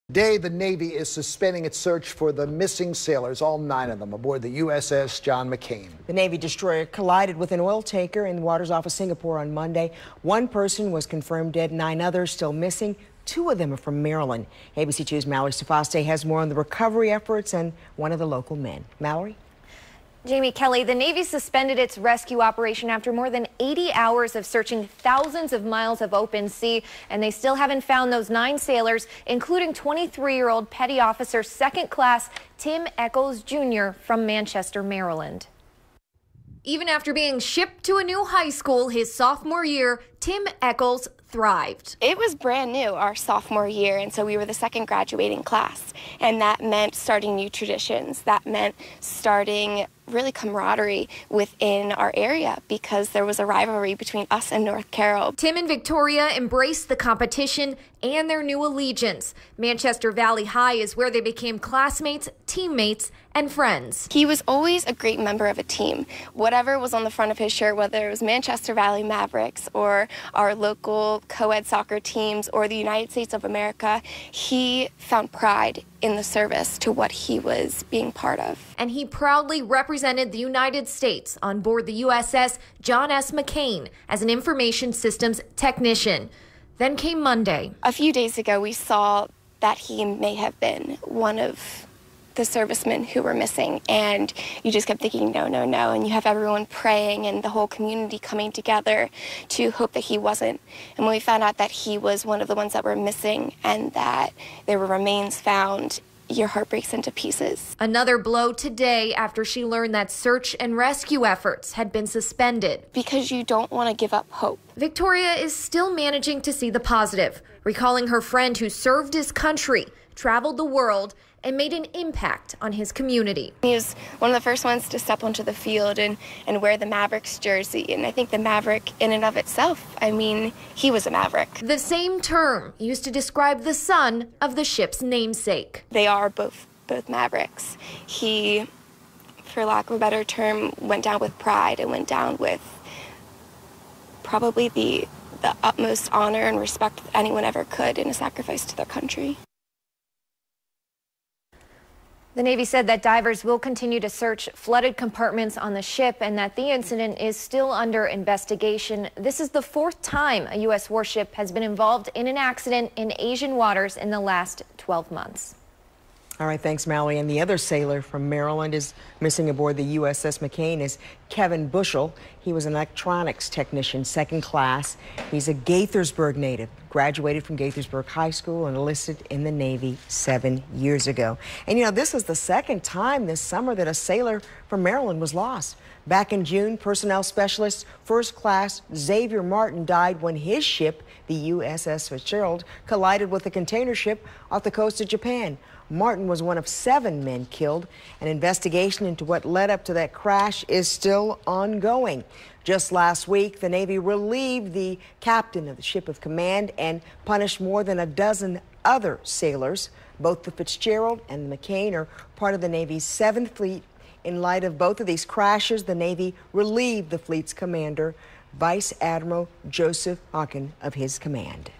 Today, the Navy is suspending its search for the missing sailors, all 9 of them, aboard the USS John McCain. The Navy destroyer collided with an oil tanker in the waters off of Singapore on Monday. 1 person was confirmed dead, 9 others still missing. 2 of them are from Maryland. ABC 2's Mallory Sofaste has more on the recovery efforts and one of the local men. Mallory? Jamie Kelly, the Navy suspended its rescue operation after more than 80 hours of searching thousands of miles of open sea, and they still haven't found those 9 sailors, including 23-year-old Petty Officer 2nd Class Tim Echols Jr. from Manchester, Maryland. Even after being shipped to a new high school his sophomore year, Tim Echols thrived. It was brand new our sophomore year, and so we were the 2nd graduating class, and that meant starting new traditions. That meant starting really camaraderie within our area because there was a rivalry between us and North Carroll. Tim and Victoria embraced the competition and their new allegiance. Manchester Valley High is where they became classmates, teammates, and friends. He was always a great member of a team. Whatever was on the front of his shirt, whether it was Manchester Valley Mavericks or our local co-ed soccer teams or the United States of America, he found pride in the service to what he was being part of. And he proudly represented the United States on board the USS John S. McCain as an information systems technician. Then came Monday. A few days ago, we saw that he may have been one of the servicemen who were missing, and you just kept thinking, no, no, no, and you have everyone praying and the whole community coming together to hope that he wasn't. And when we found out that he was one of the ones that were missing and that there were remains found, your heart breaks into pieces. Another blow today after she learned that search and rescue efforts had been suspended. Because you don't want to give up hope. Victoria is still managing to see the positive, recalling her friend who served his country, traveled the world, and made an impact on his community. He was one of the first ones to step onto the field and wear the Mavericks jersey. And I think the Maverick in and of itself, I mean, he was a Maverick. The same term used to describe the son of the ship's namesake. They are both Mavericks. He, for lack of a better term, went down with pride and went down with probably the utmost honor and respect anyone ever could in a sacrifice to their country. The Navy said that divers will continue to search flooded compartments on the ship and that the incident is still under investigation. This is the 4th time a U.S. warship has been involved in an accident in Asian waters in the last 12 months. All right, thanks, Mallory. And the other sailor from Maryland is missing aboard the USS McCain is Kevin Bushell. He was an electronics technician, 2nd class. He's a Gaithersburg native, graduated from Gaithersburg High School and enlisted in the Navy 7 years ago. And you know, this is the 2nd time this summer that a sailor from Maryland was lost. Back in June, personnel specialist 1st class Xavier Martin died when his ship, the USS Fitzgerald, collided with a container ship off the coast of Japan. Martin was one of 7 men killed. An investigation into what led up to that crash is still ongoing. Just last week, the Navy relieved the captain of the ship of command and punished more than a dozen other sailors. Both the Fitzgerald and the McCain are part of the Navy's 7th Fleet. In light of both of these crashes, the Navy relieved the fleet's commander, Vice Admiral Joseph Hawken, of his command.